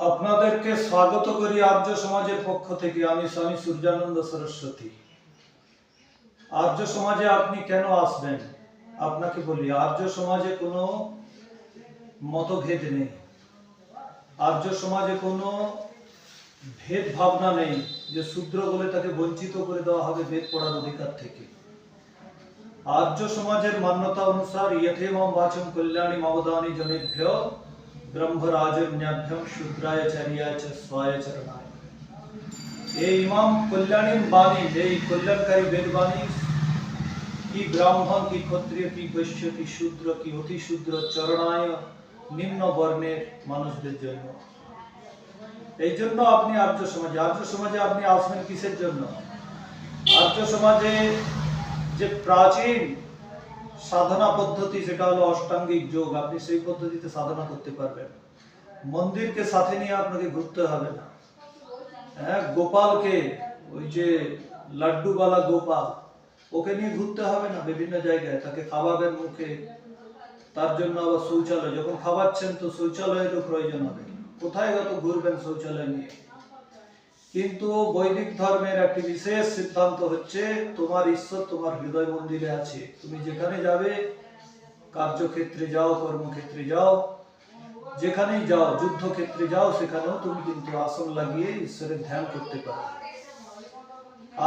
আপনাদেরকে স্বাগত করি আর্য সমাজের পক্ষ থেকে। আমি স্বামী সূর্যানন্দ সরস্বতী। আর্য সমাজে আপনি কেন আসবেন? আপনাকে বলি, আর্য সমাজে কোনো মতভেদ নেই, আর্য সমাজে কোনো ভেদ ভাবনা নেই যে শূদ্র বলে তাকে বঞ্চিত করে দেওয়া হবে বেদ পড়ার অধিকার থেকে। আর্য সমাজের মান্যতা অনুসার ইয়থেমং বাচং কল্যাণী মবদানি জনেভ্য ব্রহ্মরাজন্যাভ্যম শূদ্রায় চারিয়ায় চ স্বায় চরণায়। এই ইমাম কল্যাণীর বাণী, এই কল্যাণকারী বেদ বাণী কি ব্রাহ্মণ, কি ক্ষত্রিয়, কি বৈশ্য, কি শূদ্র, কি অতি শূদ্র, চরণায় নিম্ন বর্ণের মানুষদের জন্য। এই জন্য আপনি আর্য সমাজে আপনি আসবেন কিসের জন্য? আর্য সমাজে যে প্রাচীন সাধনা পদ্ধতি, সেটা হলো অষ্টাঙ্গিক যোগ। আপনি সেই পদ্ধতিতে সাধনা করতে পারবেন। মন্দিরকে সাথে নিয়ে আপনাকে ঘুরতে হবে না। হ্যাঁ, গোপালকে, ওই যে লাড্ডুওয়ালা গোপাল, ওকে নিয়ে ঘুরতে হবে না বিভিন্ন জায়গায়। তাকে খাওয়াবেন মুখে, তার জন্য আবার শৌচালয়, যখন খাওয়াচ্ছেন তো শৌচালয়েরও প্রয়োজন হবে। কোথায় কত ঘুরবেন শৌচালয় নিয়ে? কিন্তু বৈদিক ধর্মের একটি বিশেষ সিদ্ধান্ত হচ্ছে, তোমার ঈশ্বর তোমার হৃদয় মন্দিরে আছে। তুমি যেখানে যাবে, কার্যক্ষেত্রে যাও, কর্মক্ষেত্রে যাও, যেখানেই যাও, যুদ্ধক্ষেত্রে যাও, সেখানেও তুমি কিন্তু আসন লাগিয়ে ঈশ্বরের ধ্যান করতে পারো।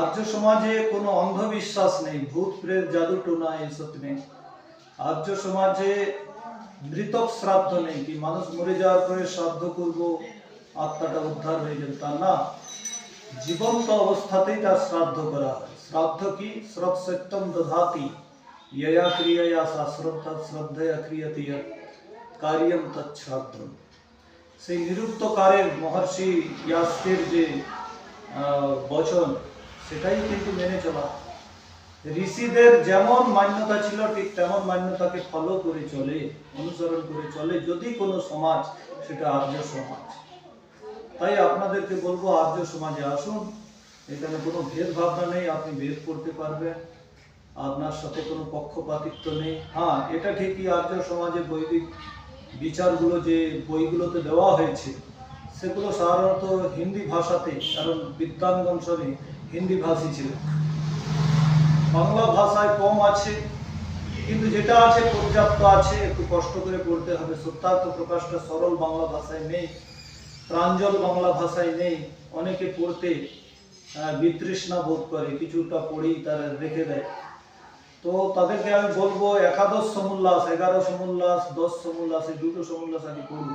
আর্য সমাজে কোনো অন্ধবিশ্বাস নেই, ভূত প্রেত জাদু টোনা এসব নেই। আর্য সমাজে মৃতক শ্রাদ্ধ নেই, কি মানুষ মরে যাওয়ার পরে শ্রাদ্ধ করবো আত্মাটা উদ্ধার হয়ে যাবে, তা না। জীবন্ত অবস্থাতেই তার শ্রাদ্ধ করা হয়। শ্রাদ্ধ কি? শ্রদ্ধসত্যম দধাতি ইয়া ক্রিয়া সা শ্রদ্ধা শ্রদ্ধয়া ক্রিয়তে কার্যম তচ্ছ্রাদ্ধম। সেই নিরুক্তকারের মহর্ষি ইয়াস্কের যে বচন, সেটাই কিন্তু মেনে চলা। ঋষিদের যেমন মান্যতা ছিল, ঠিক তেমন মান্যতাকে ফলো করে চলে, অনুসরণ করে চলে যদি কোনো সমাজ, সেটা আর্য সমাজ। তাই আপনাদেরকে বলবো, আর্য সমাজে আসুন। এখানে কোনো ভেদ ভাবনা নেই, আপনি বেদ পড়তে পারবেন, আপনার সাথে কোনো পক্ষপাতিত্ব নেই। হ্যাঁ, এটা ঠিকই, আর্য সমাজে বৈদিক বিচারগুলো যে বইগুলোতে দেওয়া হয়েছে, সেগুলো সাধারণত হিন্দি ভাষাতে, কারণ বিদ্বানগণ সবই হিন্দি ভাষী ছিলেন। বাংলা ভাষায় কম আছে, কিন্তু যেটা আছে পর্যাপ্ত আছে। একটু কষ্ট করে পড়তে হবে। সত্যার্থ প্রকাশটা সরল বাংলা ভাষায় নেই, প্রাঞ্জল বাংলা ভাষায় নেই। অনেকে পড়তে বিতৃষ্ণা বোধ করে, কিছুটা পড়েই তারা রেখে দেয়। তো তাদেরকে আমি বলবো, একাদশ সমুল্লাস, 11 সমুল্লাস, 10 সমুল্লাস, এই দুটো সমুল্লাস আগে পড়ুন।